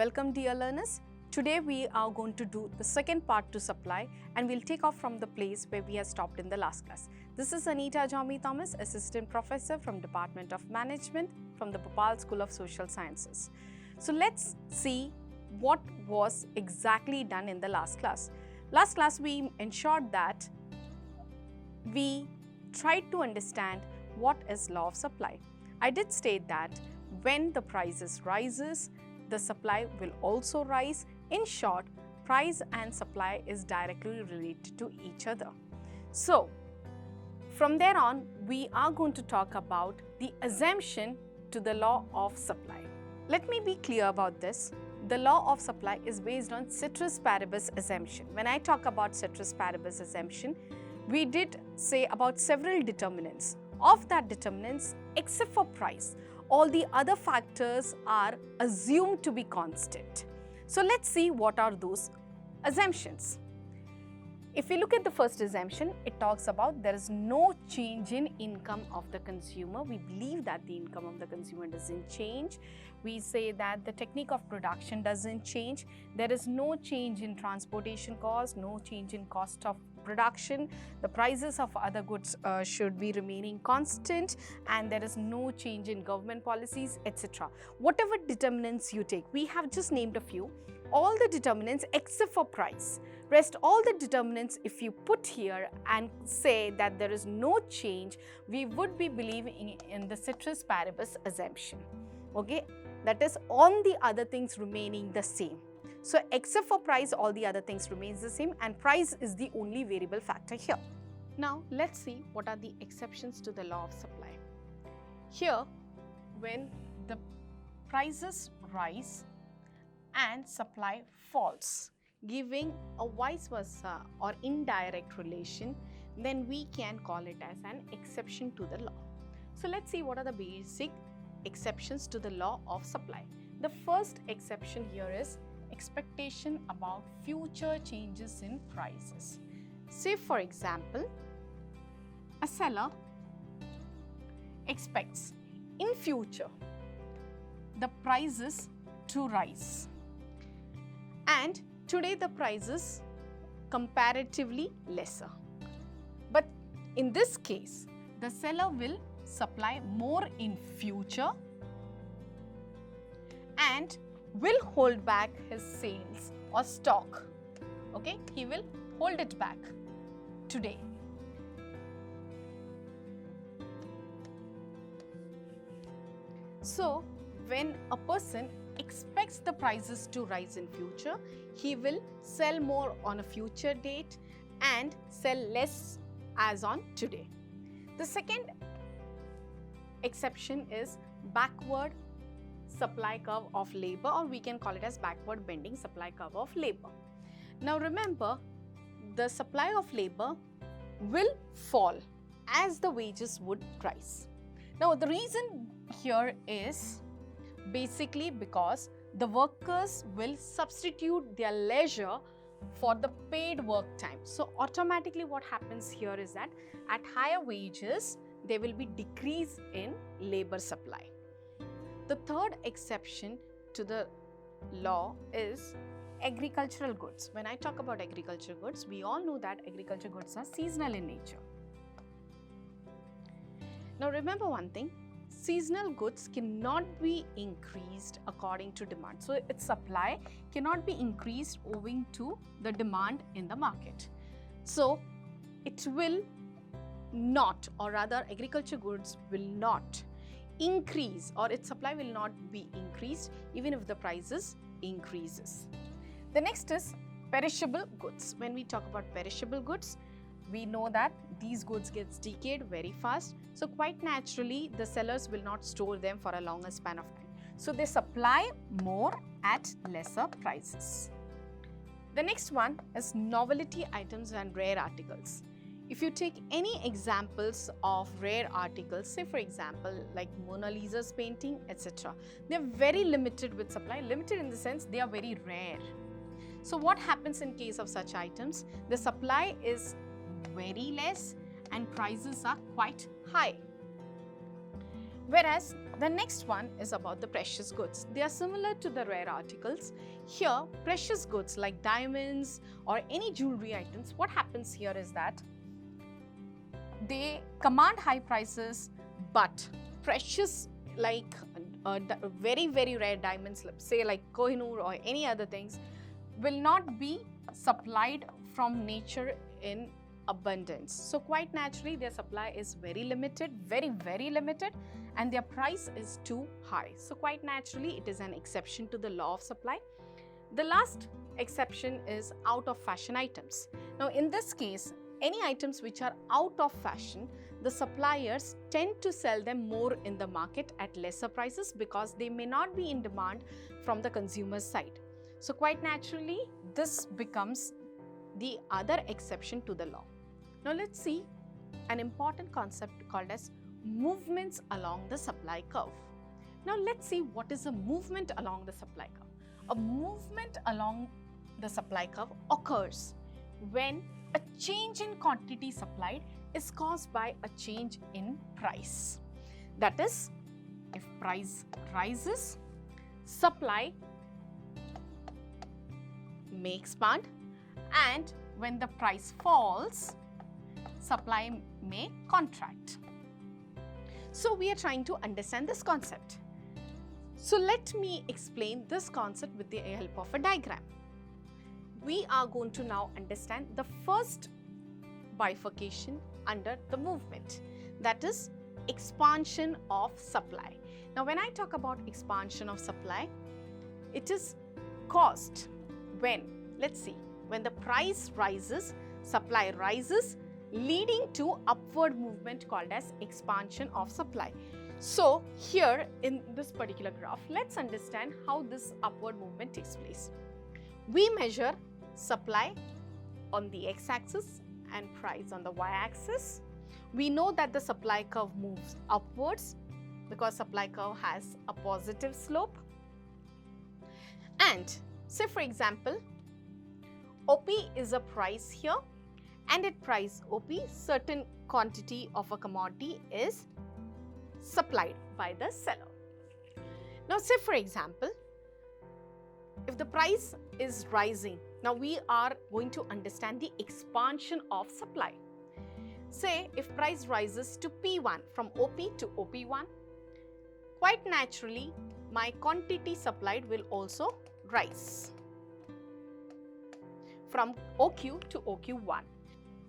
Welcome dear learners. Today we are going to do the second part to supply and we'll take off from the place where we have stopped in the last class. This is Anita Jami Thomas, Assistant Professor from Department of Management from the Bhopal School of Social Sciences. So let's see what was exactly done in the last class. Last class we ensured that we tried to understand what is law of supply. I did state that when the prices rises, the supply will also rise. In short, price and supply is directly related to each other. So, from there on, we are going to talk about the assumption to the law of supply. Let me be clear about this. The law of supply is based on ceteris paribus assumption. When I talk about ceteris paribus assumption, we did say about several determinants. Of that determinants, except for price, all the other factors are assumed to be constant. So let's see what are those assumptions. If we look at the first assumption, it talks about there is no change in income of the consumer. We believe that the income of the consumer doesn't change. We say that the technique of production doesn't change. There is no change in transportation cost, no change in cost of production. The prices of other goods should be remaining constant, and there is no change in government policies, etc. Whatever determinants you take, we have just named a few. All the determinants except for price. Rest all the determinants, if you put here and say that there is no change, we would be believing in the ceteris paribus assumption. Okay, that is on the other things remaining the same. So except for price, all the other things remains the same, and price is the only variable factor here. Now let's see what are the exceptions to the law of supply. Here, when the prices rise and supply falls, giving a vice versa or indirect relation, then we can call it as an exception to the law. So let's see what are the basic exceptions to the law of supply. The first exception here is expectation about future changes in prices. Say for example, a seller expects in future the prices to rise, and today the prices comparatively lesser. But in this case, the seller will supply more in future and will hold back his sales or stock. Okay, he will hold it back today. So when a person expects the prices to rise in future, he will sell more on a future date and sell less as on today. The second exception is backward supply curve of labor, or we can call it as backward bending supply curve of labor. Now remember, the supply of labor will fall as the wages would rise. Now the reason here is basically because the workers will substitute their leisure for the paid work time. So automatically what happens here is that at higher wages, there will be decrease in labor supply. The third exception to the law is agricultural goods. When I talk about agricultural goods, we all know that agricultural goods are seasonal in nature. Now remember one thing, seasonal goods cannot be increased according to demand. So its supply cannot be increased owing to the demand in the market. So it will not, or rather agriculture goods will not increase, or its supply will not be increased even if the prices increases. The next is perishable goods. When we talk about perishable goods, we know that these goods gets decayed very fast. So quite naturally, the sellers will not store them for a longer span of time. So they supply more at lesser prices. The next one is novelty items and rare articles. If you take any examples of rare articles, say for example like Mona Lisa's painting, etc., they are very limited with supply. Limited in the sense they are very rare. So what happens in case of such items? The supply is very less and prices are quite high. Whereas the next one is about the precious goods. They are similar to the rare articles. Here, precious goods like diamonds or any jewelry items, what happens here is that they command high prices, but precious like very rare diamonds, say like Kohinoor or any other things, will not be supplied from nature in abundance. So quite naturally their supply is very limited, very limited, and their price is too high. So quite naturally it is an exception to the law of supply. The last exception is out of fashion items. Now in this case, any items which are out of fashion, the suppliers tend to sell them more in the market at lesser prices because they may not be in demand from the consumer's side. So quite naturally, this becomes the other exception to the law. Now let's see an important concept called as movements along the supply curve. Now let's see what is a movement along the supply curve. A movement along the supply curve occurs when a change in quantity supplied is caused by a change in price. That is, if price rises, supply may expand, and when the price falls, supply may contract. So we are trying to understand this concept. So let me explain this concept with the help of a diagram. We are going to now understand the first bifurcation under the movement, that is expansion of supply. Now when I talk about expansion of supply, it is caused when, let's see, when the price rises, supply rises, leading to upward movement called as expansion of supply. So here in this particular graph, let's understand how this upward movement takes place. We measure supply on the x-axis and price on the y-axis. We know that the supply curve moves upwards because supply curve has a positive slope. And say for example, OP is a price here, and at price OP, certain quantity of a commodity is supplied by the seller. Now say for example, if the price is rising, now we are going to understand the expansion of supply. Say if price rises to P1 from OP to OP1, quite naturally my quantity supplied will also rise from OQ to OQ1.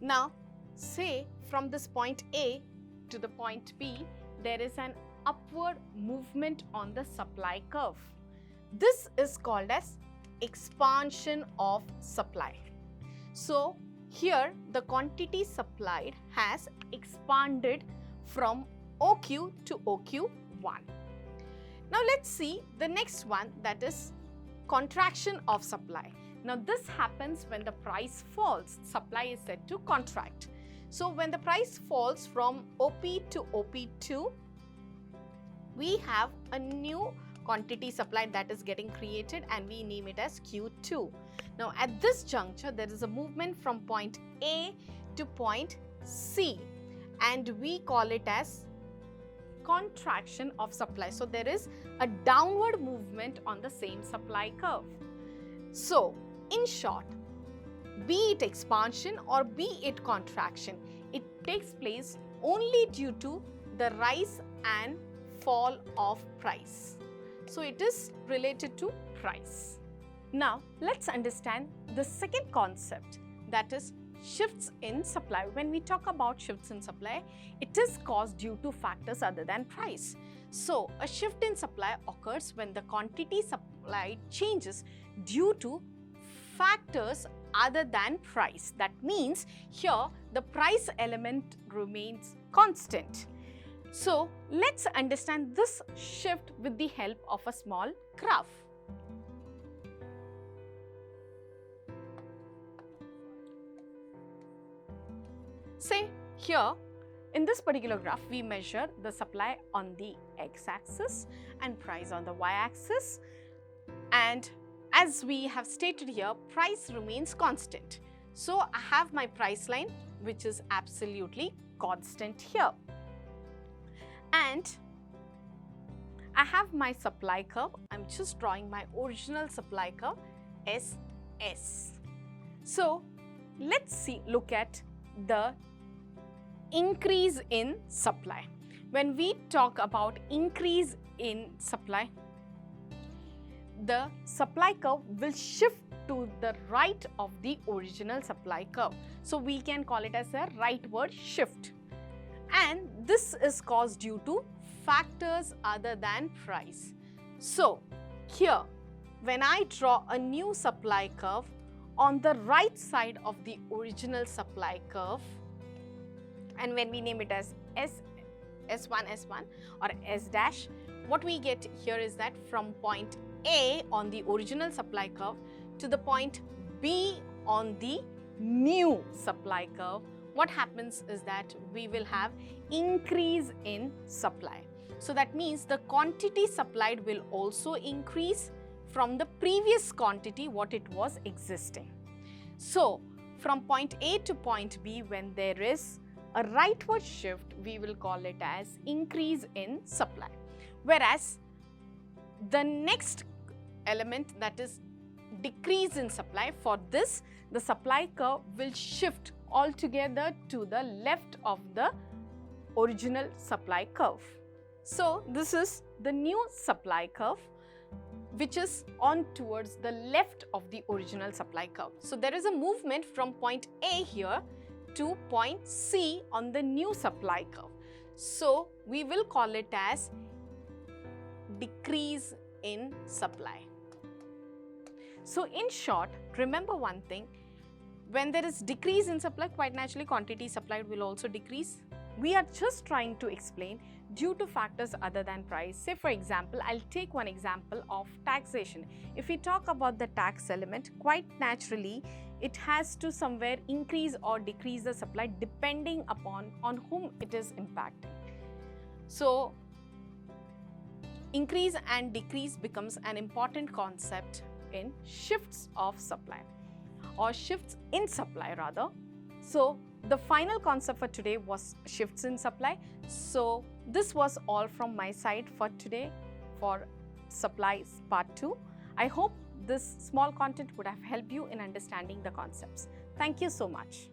Now say from this point A to the point B, there is an upward movement on the supply curve. This is called as expansion of supply. So here the quantity supplied has expanded from OQ to OQ1. Now let's see the next one, that is contraction of supply. Now this happens when the price falls, supply is said to contract. So when the price falls from OP to OP2, we have a new quantity supplied that is getting created and we name it as Q2. Now at this juncture, there is a movement from point A to point C and we call it as contraction of supply. So there is a downward movement on the same supply curve. So in short, be it expansion or be it contraction, it takes place only due to the rise and fall of price. So it is related to price. Now let's understand the second concept, that is shifts in supply. When we talk about shifts in supply, it is caused due to factors other than price. So a shift in supply occurs when the quantity supplied changes due to factors other than price. That means here the price element remains constant. So let's understand this shift with the help of a small graph. Say here in this particular graph, we measure the supply on the x-axis and price on the y-axis, and as we have stated here, price remains constant. So I have my price line which is absolutely constant here. And I have my supply curve. I'm just drawing my original supply curve SS. So let's look at the increase in supply. When we talk about increase in supply, the supply curve will shift to the right of the original supply curve. So we can call it as a rightward shift. And this is caused due to factors other than price. So here, when I draw a new supply curve on the right side of the original supply curve, and when we name it as S1 or S dash, what we get here is that from point A on the original supply curve to the point B on the new supply curve, what happens is that we will have increase in supply. So that means the quantity supplied will also increase from the previous quantity what it was existing. So from point A to point B, when there is a rightward shift, we will call it as increase in supply. Whereas the next element, that is decrease in supply, for this the supply curve will shift altogether to the left of the original supply curve. So this is the new supply curve which is on towards the left of the original supply curve. So there is a movement from point A here to point C on the new supply curve. So we will call it as decrease in supply. So in short, remember one thing, when there is decrease in supply, quite naturally quantity supplied will also decrease. We are just trying to explain due to factors other than price. Say for example, I'll take one example of taxation. If we talk about the tax element, quite naturally it has to somewhere increase or decrease the supply depending upon on whom it is impacting. So increase and decrease becomes an important concept in shifts of supply, or shifts in supply rather. So the final concept for today was shifts in supply. So this was all from my side for today for supplies part 2. I hope this small content would have helped you in understanding the concepts. Thank you so much.